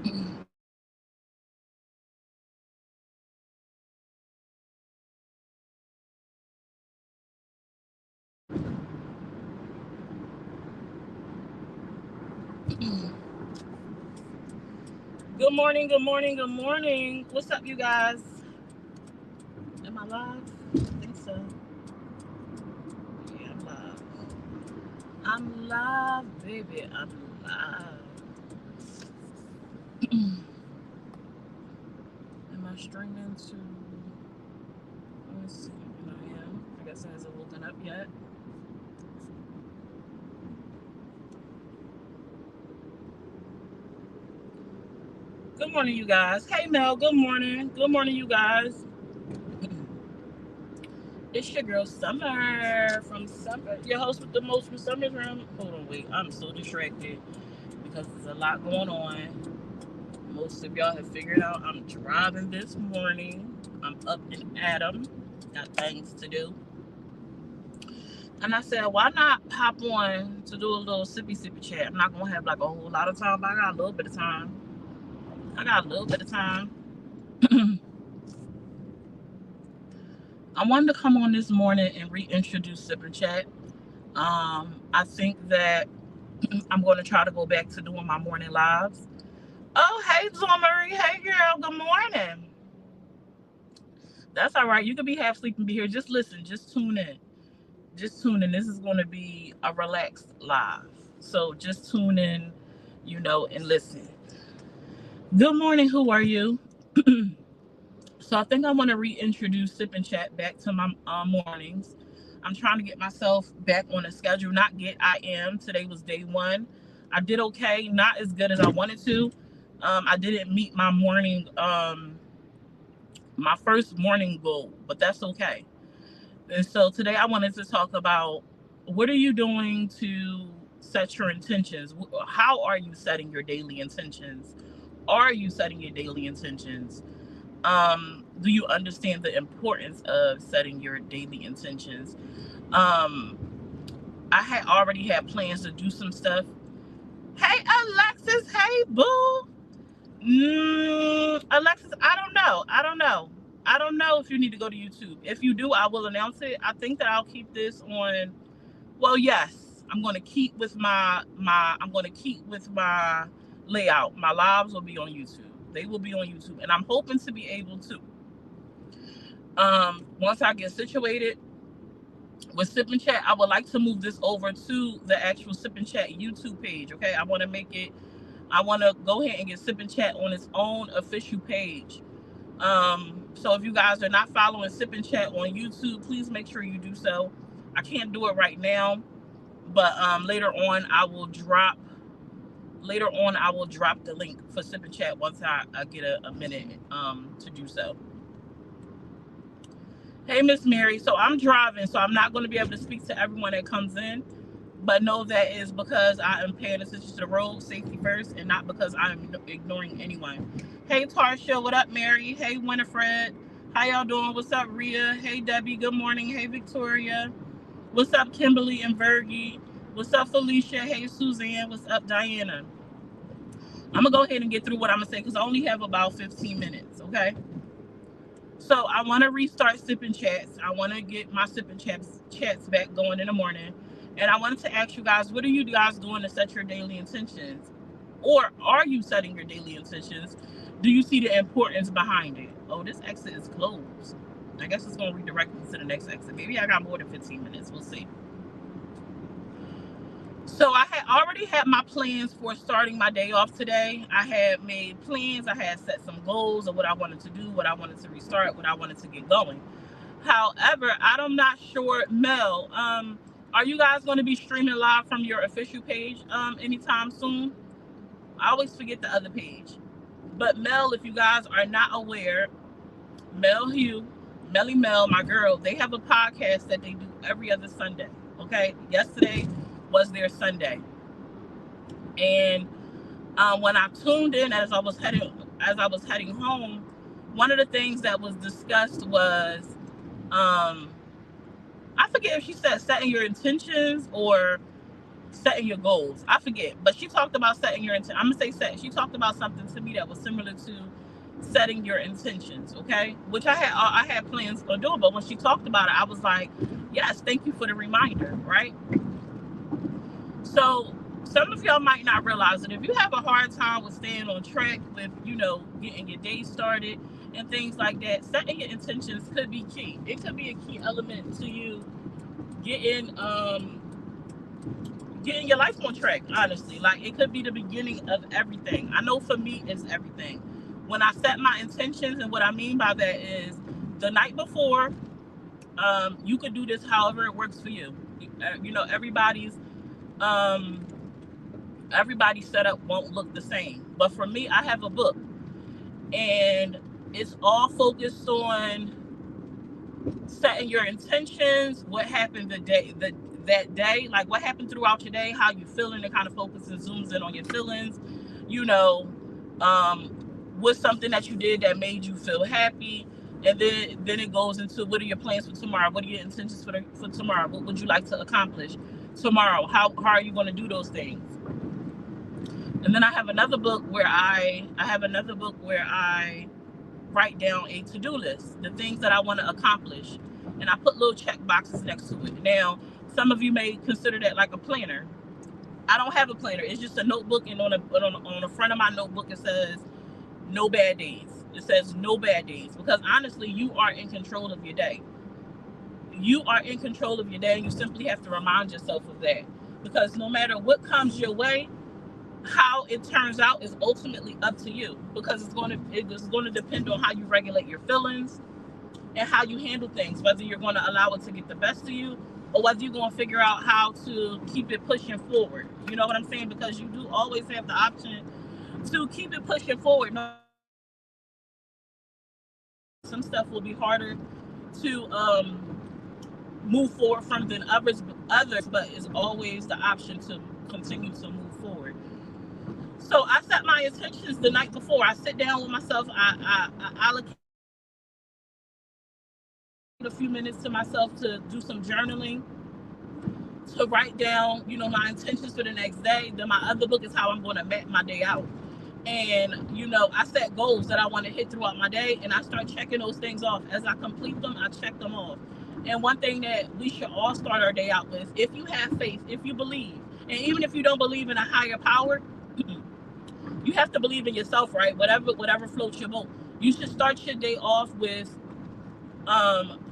Good morning, good morning, good morning. What's up, you guys? Am I live? I think so. Yeah, I'm live. I'm live, baby. I'm live. Am I streaming to? Let me see. And I am. I guess it hasn't woken up yet. Good morning, you guys. Hey, Mel. Good morning. Good morning, you guys. It's your girl Summer from Summer, your host with the most from Summer's Room. Hold on, wait. I'm so distracted because there's a lot going on. Most of y'all have figured out I'm driving this morning. I'm up in Adam. Got things to do. And I said, why not hop on to do a little sippy chat? I'm not gonna have like a whole lot of time, but I got a little bit of time. I got a little bit of time. I wanted to come on this morning and reintroduce Sip and Chat. I think that I'm going to try to go back to doing my morning lives. Oh, hey, Marie. Hey, girl. Good morning. That's all right. You can be half asleep and be here. Just listen. Just tune in. Just tune in. This is going to be a relaxed live. So just tune in, and listen. Good morning. Who are you? So I think I want to reintroduce Sip and Chat back to my mornings. I'm trying to get myself back on a schedule. Not get, I am. Today was day one. I did okay. Not as good as I wanted to. I didn't meet my first morning goal, but that's okay. And so today I wanted to talk about what are you doing to set your intentions? How are you setting your daily intentions? Are you setting your daily intentions? Do you understand the importance of setting your daily intentions? Um, I had already had plans to do some stuff. Hey, Alexis. Hey, boo. Alexis, I don't know. I don't know. I don't know if you need to go to YouTube. If you do, I will announce it. I think that I'll keep this on. Well, yes, I'm going to keep with my. I'm going to keep with my layout. My lives will be on YouTube. They will be on YouTube, and I'm hoping to be able to. Once I get situated with Sip and Chat, I would like to move this over to the actual Sip and Chat YouTube page. Okay, I want to make it. I want to go ahead and get Sip and Chat on its own official page. So if you guys are not following Sip and Chat on YouTube, please make sure you do so. I can't do it right now, but later on I will drop the link for Sip and Chat once I get a minute to do so. Hey, Miss Mary. So I'm driving, so I'm not going to be able to speak to everyone that comes in, but know that is because I am paying attention to the road safety first and not because I'm ignoring anyone. Hey, Tarsha. What up, Mary? Hey, Winifred. How y'all doing? What's up, Rhea? Hey, Debbie. Good morning. Hey, Victoria. What's up, Kimberly and Virgie? What's up, Felicia? Hey, Suzanne. What's up, Diana? I'm going to go ahead and get through what I'm going to say because I only have about 15 minutes, okay? So I want to restart sipping chats. I want to get my sipping chats back going in the morning. And I wanted to ask you guys, what are you guys doing to set your daily intentions? Or are you setting your daily intentions? Do you see the importance behind it? Oh, this exit is closed. I guess it's going to redirect me to the next exit. Maybe I got more than 15 minutes. We'll see. So I had already had my plans for starting my day off today. I had made plans. I had set some goals of what I wanted to do, what I wanted to restart, what I wanted to get going. However, I'm not sure, Mel. Are you guys going to be streaming live from your official page anytime soon? I always forget the other page. But Mel, if you guys are not aware, Mel Hugh, Melly Mel, my girl, they have a podcast that they do every other Sunday. Okay, yesterday was their Sunday, and when I tuned in as I was heading home, one of the things that was discussed was um, I forget if she said setting your intentions or setting your goals. I forget, but she talked about setting your intent. I'm gonna say set. She talked about something to me that was similar to setting your intentions. Okay, which I had plans on doing, but when she talked about it, I was like, yes, thank you for the reminder. Right. So some of y'all might not realize that if you have a hard time with staying on track with, getting your day started and things like that, setting your intentions could be key. It could be a key element to you getting getting your life on track, honestly. Like, it could be the beginning of everything. I know for me, it's everything. When I set my intentions, and what I mean by that is the night before, you could do this however it works for you. Um, everybody's setup won't look the same. But for me, I have a book, and it's all focused on setting your intentions, what happened that day, like what happened throughout your day, how you feeling. It kind of focuses and zooms in on your feelings. What's something that you did that made you feel happy, and then it goes into what are your plans for tomorrow, what are your intentions for tomorrow, what would you like to accomplish tomorrow, how are you going to do those things. And then I have another book where I write down a to-do list, the things that I want to accomplish, and I put little check boxes next to it. Now, some of you may consider that like a planner. I don't have a planner. It's just a notebook, and on the front of my notebook it says no bad days. It says no bad days, because honestly, you are in control of your day. You are in control of your day, and you simply have to remind yourself of that, because no matter what comes your way, how it turns out is ultimately up to you, because it's going to depend on how you regulate your feelings and how you handle things, whether you're going to allow it to get the best of you, or whether you're going to figure out how to keep it pushing forward. You know what I'm saying? Because you do always have the option to keep it pushing forward. Some stuff will be harder to move forward from than others, but it's always the option to continue to move forward. So I set my intentions the night before. I sit down with myself. I allocate a few minutes to myself to do some journaling, to write down, my intentions for the next day. Then my other book is how I'm going to map my day out. And, I set goals that I want to hit throughout my day, and I start checking those things off. As I complete them, I check them off. And one thing that we should all start our day out with, if you have faith, if you believe, and even if you don't believe in a higher power, you have to believe in yourself, right? Whatever floats your boat. You should start your day off with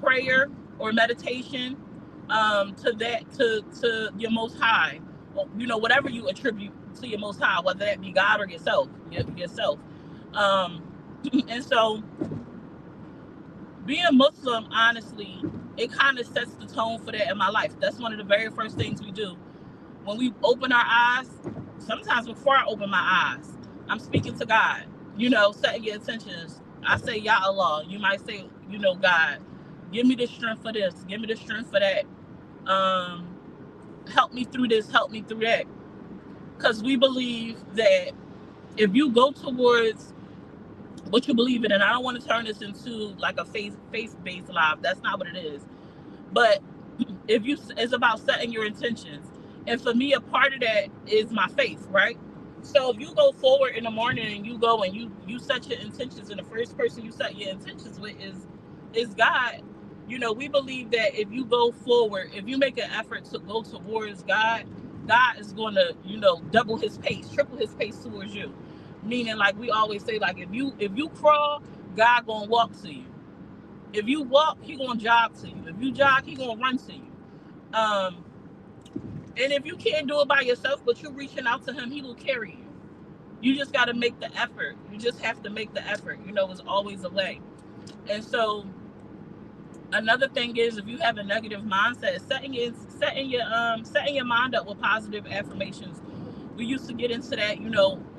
prayer or meditation to your Most High, whatever you attribute to your Most High, whether that be God or yourself. And so, being Muslim, honestly, it kind of sets the tone for that in my life. That's one of the very first things we do when we open our eyes. Sometimes before I open my eyes, I'm speaking to God. Setting your intentions. I say, Ya Allah. You might say, God, give me the strength for this. Give me the strength for that. Help me through this. Help me through that. Because we believe that if you go towards what you believe in, and I don't want to turn this into like a faith-based life. That's not what it is. But it's about setting your intentions. And for me, a part of that is my faith, right? So if you go forward in the morning and you go and you set your intentions, and the first person you set your intentions with is God. We believe that if you go forward, if you make an effort to go towards God, God is going to, double his pace, triple his pace towards you. Meaning, like we always say, like if you crawl, God gonna walk to you. If you walk, he gonna jog to you. If you jog, he gonna run to you. And if you can't do it by yourself, but you're reaching out to him, he will carry you. You just got to make the effort. You just have to make the effort. It's always a way. And so another thing is, if you have a negative mindset, setting your mind up with positive affirmations. We used to get into that,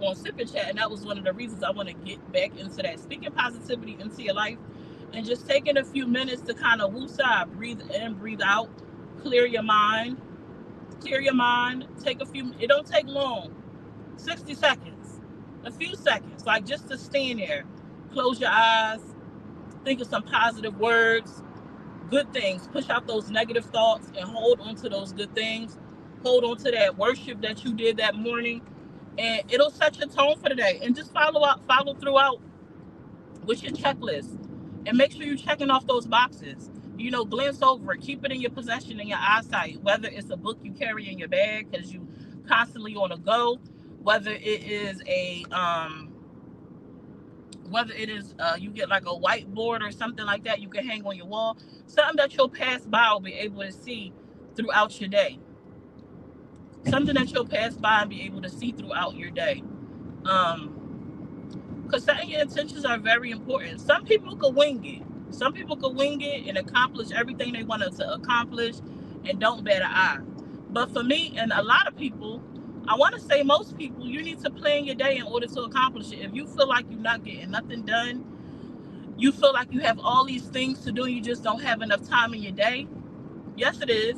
on Sip and Chat, and that was one of the reasons I want to get back into that. Speaking positivity into your life, and just taking a few minutes to kind of woosah, breathe in, breathe out, clear your mind. It don't take long, 60 seconds, a few seconds, like just to stand there, close your eyes, think of some positive words, good things, push out those negative thoughts and hold on to those good things. hold on to that worship that you did that morning, and it'll set your tone for the day. And just follow throughout with your checklist, and make sure you're checking off those boxes. Glance over it, keep it in your possession, in your eyesight, whether it's a book you carry in your bag because you constantly on a go, whether it is you get like a whiteboard or something like that you can hang on your wall, something that you'll pass by will be able to see throughout your day, something that you'll pass by and be able to see throughout your day. Because setting your intentions are very important. Some people could wing it. Some people could wing it and accomplish everything they wanted to accomplish and don't bat an eye. But for me and a lot of people, I want to say most people, you need to plan your day in order to accomplish it. If you feel like you're not getting nothing done, you feel like you have all these things to do and you just don't have enough time in your day, yes it is.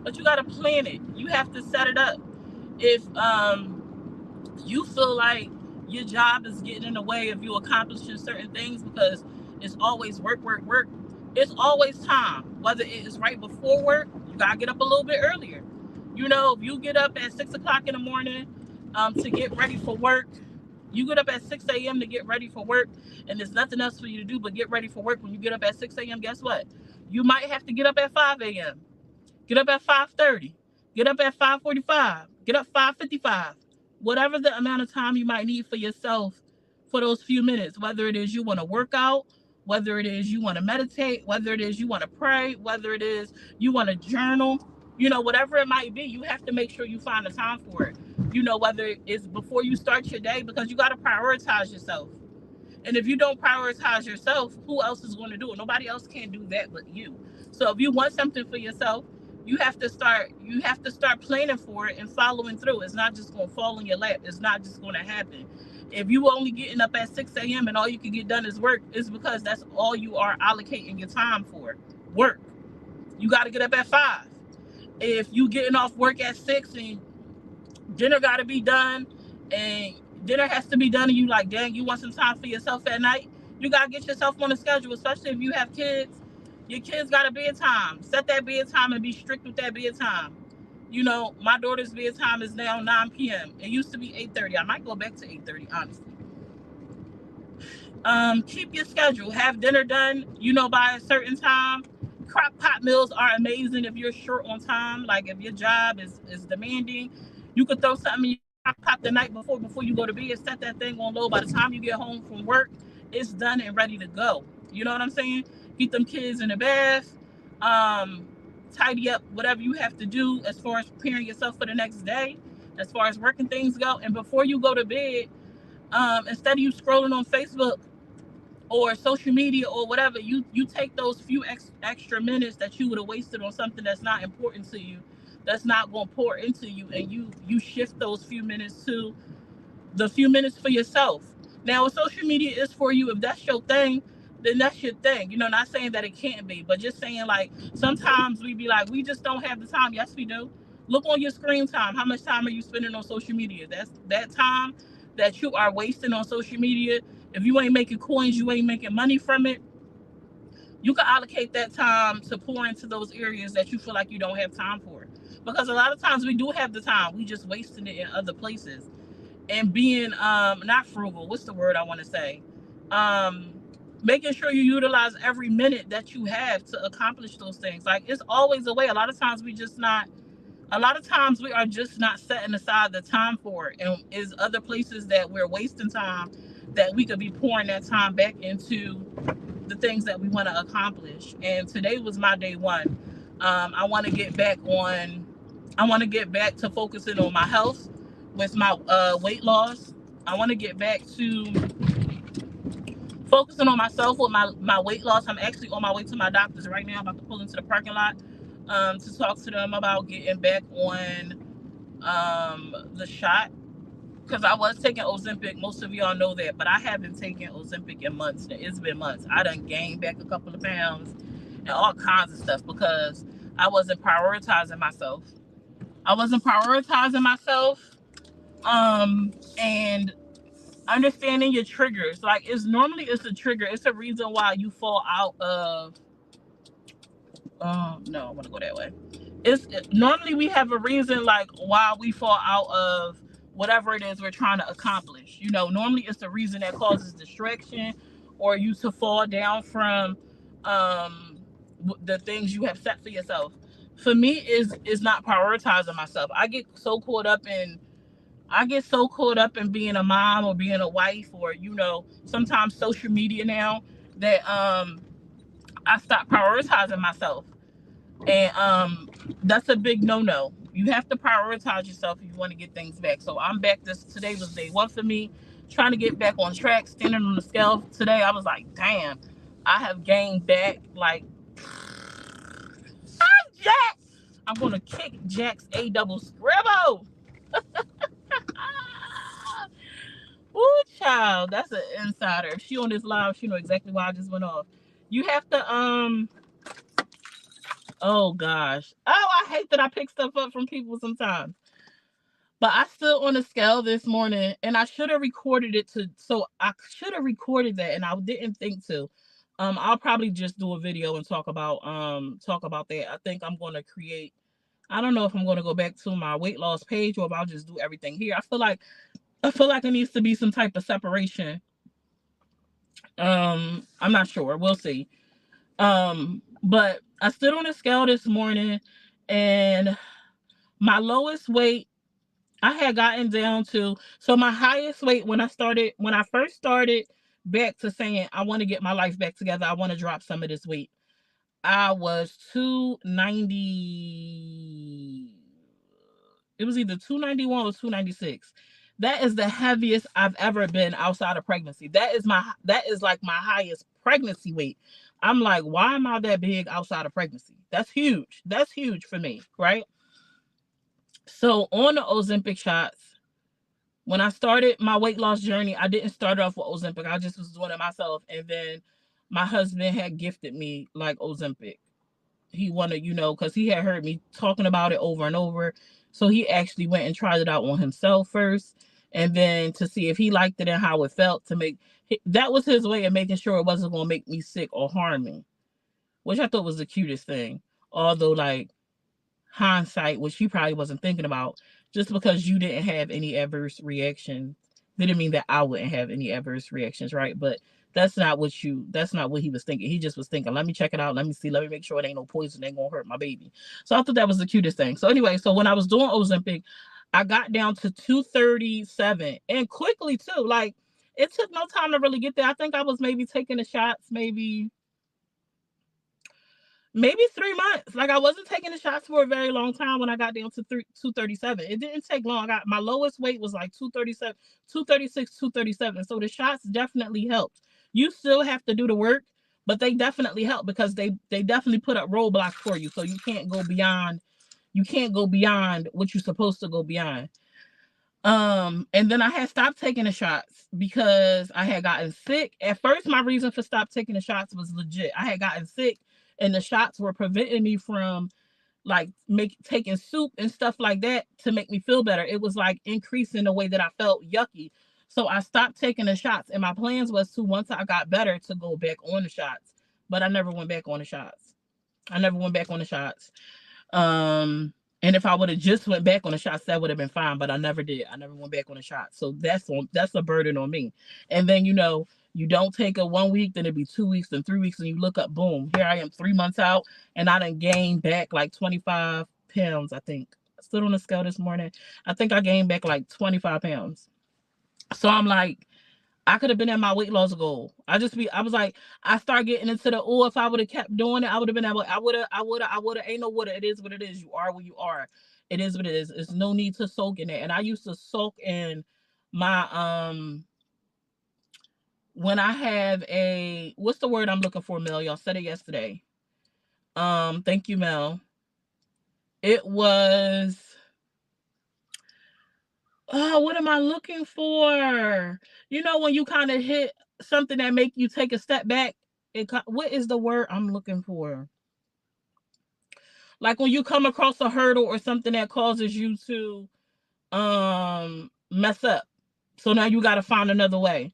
But you got to plan it. You have to set it up. If you feel like your job is getting in the way of you accomplishing certain things because it's always work, it's always time. Whether it is right before work, you got to get up a little bit earlier. If you get up at 6 o'clock in the morning to get ready for work, you get up at 6 a.m. to get ready for work, and there's nothing else for you to do but get ready for work. When you get up at 6 a.m., guess what? You might have to get up at 5 a.m., get up at 5:30, get up at 5:45, get up 5:55. Whatever the amount of time you might need for yourself for those few minutes, whether it is you want to work out, whether it is you want to meditate, whether it is you want to pray, whether it is you want to journal, whatever it might be, you have to make sure you find the time for it. Whether it's before you start your day, because you got to prioritize yourself. And if you don't prioritize yourself, who else is going to do it? Nobody else can do that but you. So if you want something for yourself, you have to start planning for it and following through. It's not just going to fall in your lap. It's not just going to happen. If you only getting up at 6 a.m. and all you can get done is work, it's because that's all you are allocating your time for. Work. You got to get up at 5. If you getting off work at 6 and dinner got to be done, and dinner has to be done, and you like, dang, you want some time for yourself at night, you got to get yourself on a schedule, especially if you have kids. Your kids got a bedtime. Set that bedtime and be strict with that bedtime. My daughter's bedtime is now 9 p.m. It used to be 8:30. I might go back to 8:30, honestly. Keep your schedule. Have dinner done, by a certain time. Crock pot meals are amazing if you're short on time. Like if your job is demanding, you could throw something in your crock pot the night before you go to bed. Set that thing on low. By the time you get home from work, it's done and ready to go. You know what I'm saying? Get them kids in the bath. Tidy up whatever you have to do as far as preparing yourself for the next day, as far as working things go. And before you go to bed, instead of you scrolling on Facebook or social media or whatever, you take those few extra minutes that you would have wasted on something that's not important to you, that's not going to pour into you, and you shift those few minutes to the few minutes for yourself. Now, if social media is for you, if that's your thing, then that's your thing. Not saying that it can't be, but just saying, like, sometimes we be like, we just don't have the time. Yes, we do. Look on your screen time. How much time are you spending on social media? That's that time that you are wasting on social media. If you ain't making coins, you ain't making money from it, you can allocate that time to pour into those areas that you feel like you don't have time for. Because a lot of times we do have the time. We just wasting it in other places. And being not frugal, what's the word I want to say? Making sure you utilize every minute that you have to accomplish those things. Like, it's always a way. A lot of times we are just not setting aside the time for it. And is other places that we're wasting time that we could be pouring that time back into the things that we want to accomplish. And today was my day one. I want to get back to focusing on my health with my weight loss. I want to get back to focusing on myself with my weight loss. I'm actually on my way to my doctor's right now. I'm about to pull into the parking lot to talk to them about getting back on the shot, because I was taking Ozempic. Most of y'all know that, but I haven't taken Ozempic in months. It's been months. I done gained back a couple of pounds and all kinds of stuff because I wasn't prioritizing myself. And understanding your triggers. Like, it's a trigger. It's a reason why you fall out of no, I want to go that way. it's normally we have a reason like why we fall out of whatever it is we're trying to accomplish. You know, normally it's the reason that causes distraction or you to fall down from um the things you have set for yourself. For me is not prioritizing myself. I get so caught up in being a mom or being a wife or sometimes social media now that I stop prioritizing myself. And that's a big no. You have to prioritize yourself if you want to get things back. So I'm back. Today was day one for me, trying to get back on track, standing on the scale today. I was like, damn, I have gained back like Jack. I'm gonna kick Jack's A double scribble. Ooh, child, that's an insider. If she on this live, she know exactly why I just went off. You have to oh gosh. Oh, I hate that I pick stuff up from people sometimes. But I stood on the scale this morning and I should have recorded it so I should have recorded that and I didn't think to. I'll probably just do a video and talk about that. I think I'm gonna create I don't know if I'm gonna go back to my weight loss page or if I'll just do everything here. I feel like it needs to be some type of separation. I'm not sure. We'll see. But I stood on the scale this morning and my lowest weight I had gotten down to so my highest weight when I first started back to saying I want to get my life back together, I want to drop some of this weight. I was 290. It was either 291 or 296. That is the heaviest I've ever been outside of pregnancy. That is like my highest pregnancy weight. I'm like, why am I that big outside of pregnancy? That's huge. That's huge for me, right? So on the Ozempic shots, when I started my weight loss journey, I didn't start off with Ozempic. I just was doing it myself. And then my husband had gifted me like Ozempic. He wanted, because he had heard me talking about it over and over. So he actually went and tried it out on himself first. And then to see if he liked it and how it felt that was his way of making sure it wasn't going to make me sick or harm me, which I thought was the cutest thing. Although, like, hindsight, which he probably wasn't thinking about, just because you didn't have any adverse reactions didn't mean that I wouldn't have any adverse reactions, right? But that's not what he was thinking. He just was thinking, let me check it out, let me see, let me make sure it ain't no poison, ain't gonna hurt my baby. So I thought that was the cutest thing. So anyway, so when I was doing Ozempic, I got down to 237 and quickly too. Like, it took no time to really get there. I think I was maybe taking the shots maybe 3 months. Like, I wasn't taking the shots for a very long time when I got down to 237. It didn't take long. My lowest weight was like 237, 236, 237. So the shots definitely helped. You still have to do the work, but they definitely help because they definitely put up roadblocks for you. So you can't go beyond what you're supposed to go beyond. And then I had stopped taking the shots because I had gotten sick. At first, my reason for stop taking the shots was legit. I had gotten sick and the shots were preventing me from like taking soup and stuff like that to make me feel better. It was like increasing the way that I felt yucky. So I stopped taking the shots and my plans was to, once I got better, to go back on the shots. But I never went back on the shots. And if I would have just went back on the shots, that would have been fine. But I never did. I never went back on the shots. So that's a burden on me. And then you don't take a 1 week, then it'd be 2 weeks, then 3 weeks, and you look up, boom, here I am 3 months out, and I done gained back like 25 pounds, I think. I stood on the scale this morning. I think I gained back like 25 pounds. So I'm like, I could have been at my weight loss goal. I was like, I start getting into if I would have kept doing it, I would have been able, I would have, ain't no woulda, it is what it is. You are where you are. It is what it is. There's no need to sulk in it. And I used to sulk in my, when I have what's the word I'm looking for, Mel? Y'all said it yesterday. Thank you, Mel. It was, what am I looking for? When you kind of hit something that make you take a step back, what is the word I'm looking for? Like when you come across a hurdle or something that causes you to mess up. So now you got to find another way.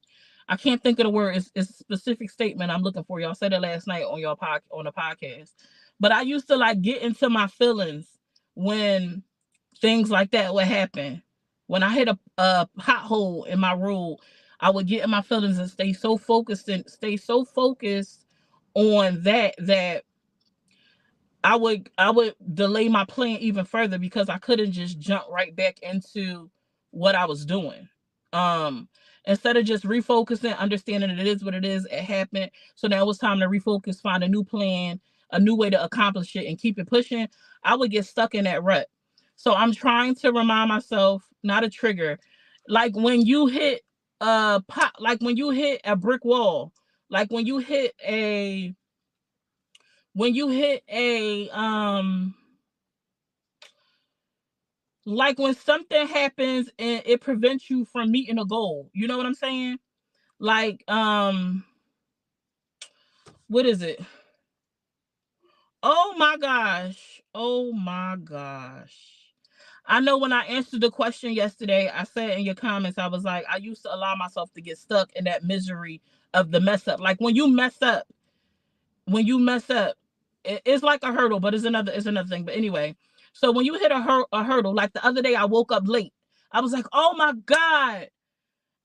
I can't think of the word. It's a specific statement I'm looking for. Y'all said it last night on the podcast. But I used to like get into my feelings when things like that would happen. When I hit a pothole in my road, I would get in my feelings and stay so focused on that I would delay my plan even further because I couldn't just jump right back into what I was doing. Um Instead of just refocusing, understanding that it is what it is, it happened. So now it's time to refocus, find a new plan, a new way to accomplish it and keep it pushing. I would get stuck in that rut. So I'm trying to remind myself, not a trigger. Like when you hit a pot, like when you hit a brick wall, like when you hit a like when something happens and it prevents you from meeting a goal. You know what I'm saying? Like what is it? Oh my gosh. Oh my gosh. I know when I answered the question yesterday, I said in your comments, I was like, I used to allow myself to get stuck in that misery of the mess up. Like when you mess up, it's like a hurdle, but it's another thing. But anyway, so when you hit a hurdle, like the other day, I woke up late. I was like, oh my god,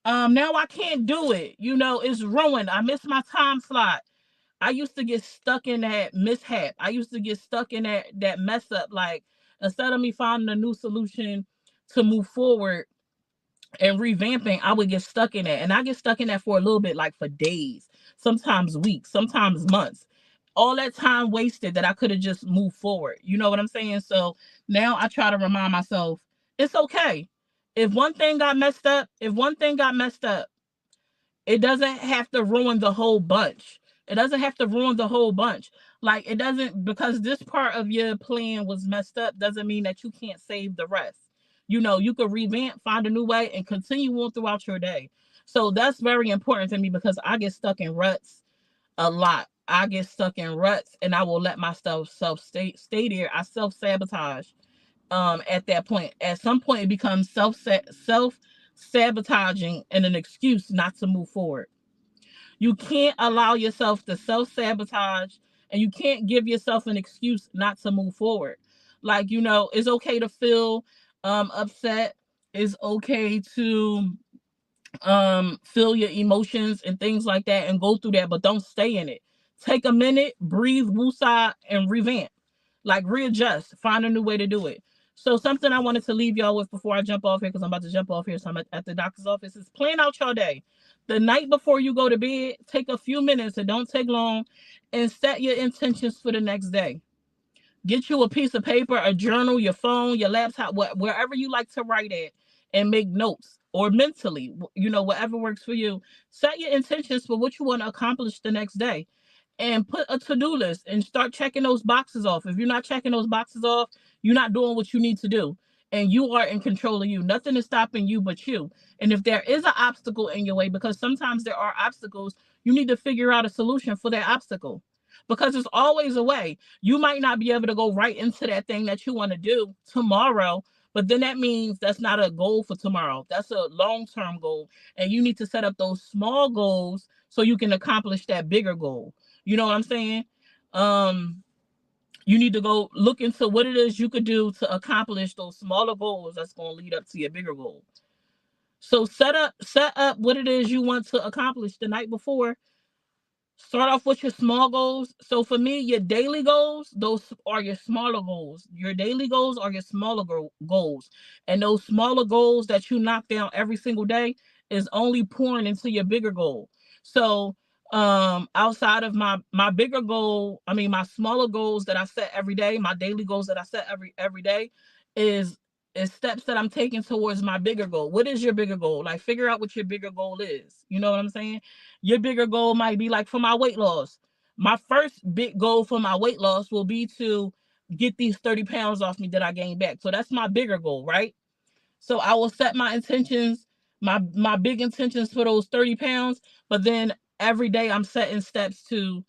now I can't do it. It's ruined. I missed my time slot. I used to get stuck in that mishap. I used to get stuck in that mess up. Like instead of me finding a new solution to move forward and revamping, I would get stuck in that. And I get stuck in that for a little bit, like for days, sometimes weeks, sometimes months. All that time wasted that I could have just moved forward. You know what I'm saying? So now I try to remind myself it's okay. If one thing got messed up, it doesn't have to ruin the whole bunch. It doesn't have to ruin the whole bunch. Like it doesn't, because this part of your plan was messed up doesn't mean that you can't save the rest. You could revamp, find a new way, and continue on throughout your day. So that's very important to me because I get stuck in ruts a lot. I get stuck in ruts and I will let myself stay there. I self-sabotage at that point. At some point it becomes self sabotaging and an excuse not to move forward. You can't allow yourself to self sabotage and you can't give yourself an excuse not to move forward. Like, it's okay to feel upset. It's okay to feel your emotions and things like that and go through that, but don't stay in it. Take a minute, breathe, woosah, and revamp. Like readjust, find a new way to do it. So something I wanted to leave y'all with before I jump off here, because I'm about to jump off here, so I'm at the doctor's office, is plan out your day. The night before you go to bed, take a few minutes, it don't take long, and set your intentions for the next day. Get you a piece of paper, a journal, your phone, your laptop, wherever you like to write at, and make notes, or mentally, whatever works for you. Set your intentions for what you want to accomplish the next day and put a to-do list and start checking those boxes off. If you're not checking those boxes off, you're not doing what you need to do. And you are in control of you. Nothing is stopping you but you. And if there is an obstacle in your way, because sometimes there are obstacles, you need to figure out a solution for that obstacle. Because there's always a way. You might not be able to go right into that thing that you want to do tomorrow, but then that means that's not a goal for tomorrow. That's a long-term goal. And you need to set up those small goals so you can accomplish that bigger goal. You know what I'm saying? Um, you need to go look into what it is you could do to accomplish those smaller goals that's going to lead up to your bigger goal. So set up what it is you want to accomplish the night before. Start off with your small goals. So for me, your daily goals, those are your smaller goals. Your daily goals are your smaller goals. And those smaller goals that you knock down every single day is only pouring into your bigger goal. So outside of my bigger goal, I mean my smaller goals that I set every day, my daily goals that I set every day is steps that I'm taking towards my bigger goal. What is your bigger goal? Like figure out what your bigger goal is. You know what I'm saying? Your bigger goal might be like for my weight loss. My first big goal for my weight loss will be to get these 30 pounds off me that I gained back. So that's my bigger goal, right? So I will set my intentions, my big intentions for those 30 pounds, but then every day I'm setting steps to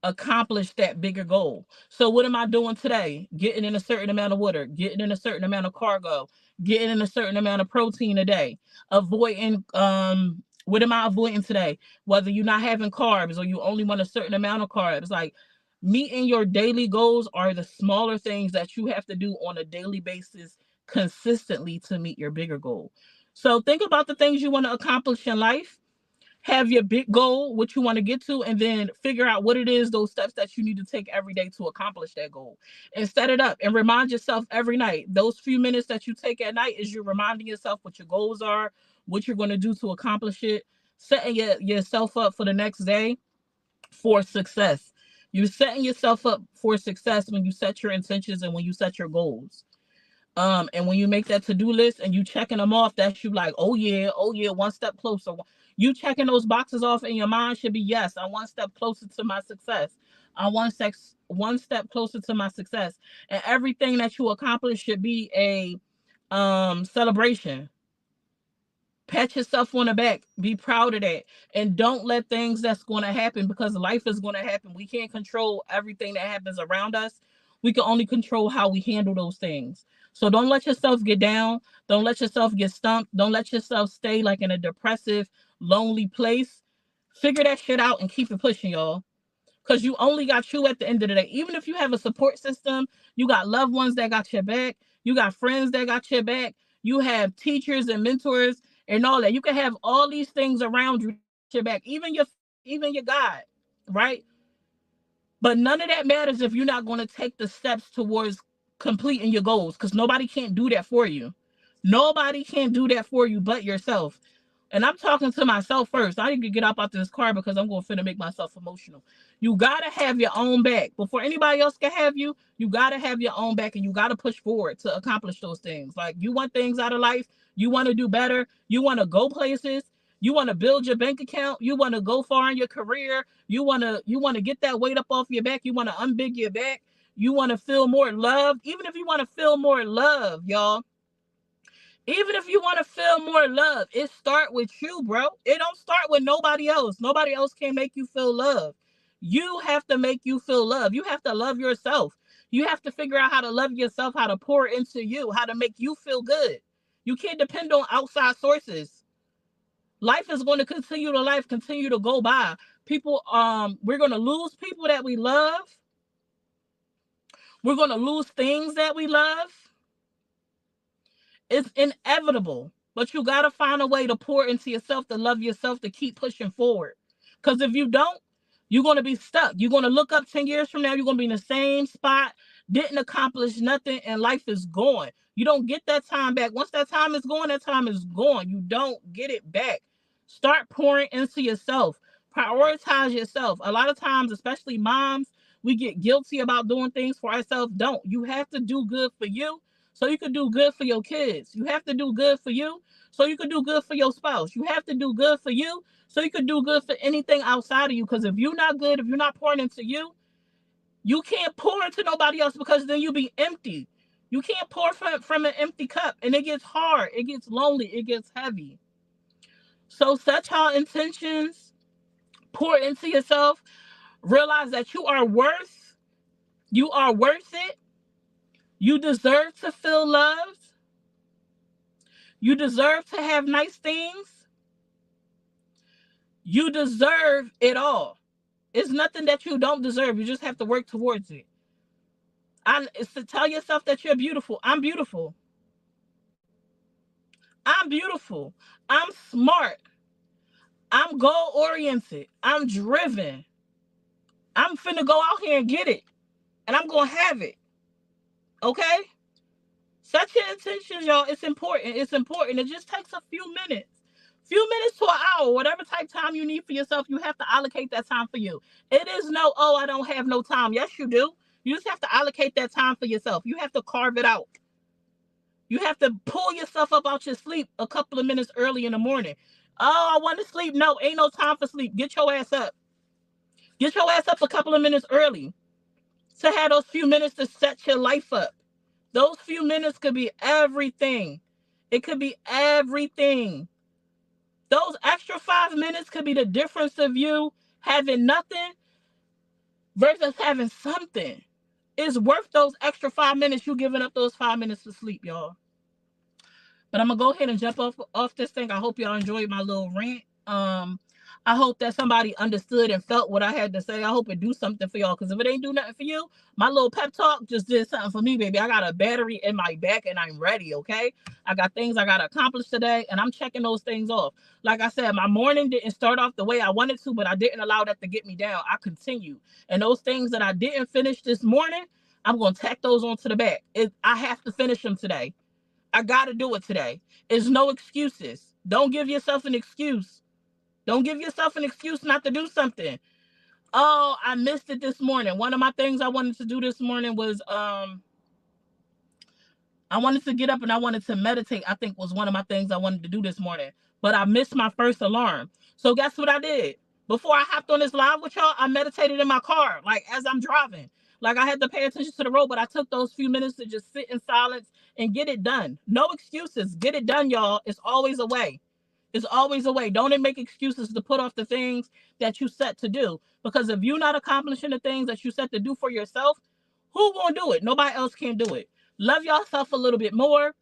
accomplish that bigger goal. So what am I doing today? Getting in a certain amount of water, getting in a certain amount of cargo, getting in a certain amount of protein a day, avoiding what am I avoiding today? Whether you're not having carbs or you only want a certain amount of carbs, like Meeting your daily goals are the smaller things that you have to do on a daily basis consistently to meet your bigger goal. So think about the things you want to accomplish in life, have your big goal, what you want to get to, and then figure out what it is, those steps that you need to take every day to accomplish that goal. And set it up and remind yourself every night. Those few minutes that you take at night is you reminding yourself what your goals are, what you're going to do to accomplish it, setting yourself up for the next day for success. You're setting yourself up for success when you set your intentions and when you set your goals. And when you make that to-do list and you checking them off, that's you like, oh yeah, one step closer. You checking those boxes off in your mind should be, yes, I'm one step closer to my success. I'm one step closer to my success. And everything that you accomplish should be a celebration. Pat yourself on the back. Be proud of that. And don't let things that's going to happen, because life is going to happen. We can't control everything that happens around us. We can only control how we handle those things. So don't let yourself get down. Don't let yourself get stumped. Don't let yourself stay like in a depressive, lonely place. Figure that shit out and keep it pushing, y'all. Because you only got you at the end of the day. Even if you have a support system, you got loved ones that got your back, you got friends that got your back, you have teachers and mentors and all that. You can have all these things around you your back, even your God, right? But none of that matters if you're not going to take the steps towards completing your goals, because nobody can't do that for you. Nobody can do that for you but yourself. And I'm talking to myself first. I need to get up out this car because I'm going to finna make myself emotional. You got to have your own back. Before anybody else can have you, you got to have your own back, and you got to push forward to accomplish those things. Like, you want things out of life. You want to do better. You want to go places. You want to build your bank account. You want to go far in your career. You want to get that weight up off your back. You want to unbig your back. You want to feel more loved. Even if you want to feel more love, y'all, even if you want to feel more love, it start with you, bro. It don't start with nobody else. Nobody else can make you feel love. You have to make you feel love. You have to love yourself. You have to figure out how to love yourself, how to pour into you, how to make you feel good. You can't depend on outside sources. Life is going to continue to go by. People, we're going to lose people that we love. We're going to lose things that we love. It's inevitable, but you got to find a way to pour into yourself, to love yourself, to keep pushing forward. Because if you don't, you're going to be stuck. You're going to look up 10 years from now, you're going to be in the same spot, didn't accomplish nothing, and life is gone. You don't get that time back. Once that time is gone, that time is gone. You don't get it back. Start pouring into yourself. Prioritize yourself. A lot of times, especially moms, we get guilty about doing things for ourselves. Don't. You have to do good for you so you can do good for your kids. You have to do good for you so you can do good for your spouse. You have to do good for you so you can do good for anything outside of you. Because if you're not good, if you're not pouring into you, you can't pour into nobody else, because then you'll be empty. You can't pour from an empty cup, and it gets hard. It gets lonely. It gets heavy. So set your intentions, pour into yourself, realize that you are worth it. You deserve to feel loved. You deserve to have nice things. You deserve it all. It's nothing that you don't deserve. You just have to work towards it. It's to tell yourself that you're beautiful. I'm beautiful. I'm beautiful. I'm smart. I'm goal oriented. I'm driven. I'm finna go out here and get it. And I'm going to have it. Okay? Set your intentions, y'all. It's important. It's important. It just takes a few minutes. Few minutes to an hour, whatever type time you need for yourself, you have to allocate that time for you. It is no, oh, I don't have no time. Yes, you do. You just have to allocate that time for yourself. You have to carve it out. You have to pull yourself up out your sleep a couple of minutes early in the morning. Oh, I want to sleep. No, ain't no time for sleep. Get your ass up. Get your ass up a couple of minutes early to have those few minutes to set your life up. Those few minutes could be everything. It could be everything. Those extra 5 minutes could be the difference of you having nothing versus having something. It's worth those extra 5 minutes, you giving up those 5 minutes to sleep, y'all. But I'm going to go ahead and jump off this thing. I hope y'all enjoyed my little rant. I hope that somebody understood and felt what I had to say. I hope it do something for y'all. Because if it ain't do nothing for you, my little pep talk just did something for me, baby. I got a battery in my back and I'm ready, okay? I got things I got to accomplish today, and I'm checking those things off. Like I said, my morning didn't start off the way I wanted to, but I didn't allow that to get me down. I continued. And those things that I didn't finish this morning, I'm going to tack those onto the back. I have to finish them today. I got to do it today. There's no excuses. Don't give yourself an excuse. Don't give yourself an excuse not to do something. Oh, I missed it this morning. One of my things I wanted to do this morning was I wanted to get up and I wanted to meditate. I think was one of my things I wanted to do this morning. But I missed my first alarm. So guess what I did? Before I hopped on this live with y'all, I meditated in my car, like as I'm driving. Like I had to pay attention to the road, but I took those few minutes to just sit in silence and get it done. No excuses. Get it done, y'all. It's always a way. It's always a way. Don't make excuses to put off the things that you set to do. Because if you're not accomplishing the things that you set to do for yourself, who gonna do it? Nobody else can do it. Love yourself a little bit more.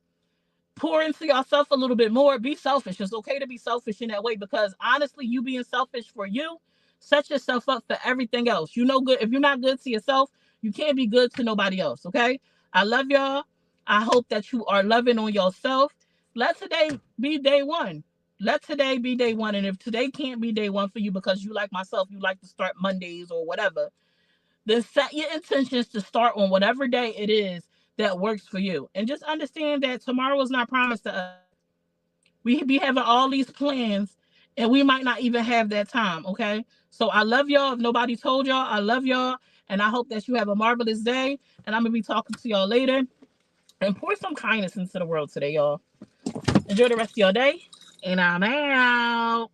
Pour into yourself a little bit more. Be selfish. It's okay to be selfish in that way, because honestly, you being selfish for you, set yourself up for everything else. You know, good. If you're not good to yourself, you can't be good to nobody else. Okay. I love y'all. I hope that you are loving on yourself. Let today be day one. Let today be day one. And if today can't be day one for you because you, like myself, you like to start Mondays or whatever, then set your intentions to start on whatever day it is that works for you. And just understand that tomorrow is not promised to us. We be having all these plans and we might not even have that time. Okay. So I love y'all. If nobody told y'all, I love y'all. And I hope that you have a marvelous day. And I'm going to be talking to y'all later. And pour some kindness into the world today, y'all. Enjoy the rest of your day. And I'm out.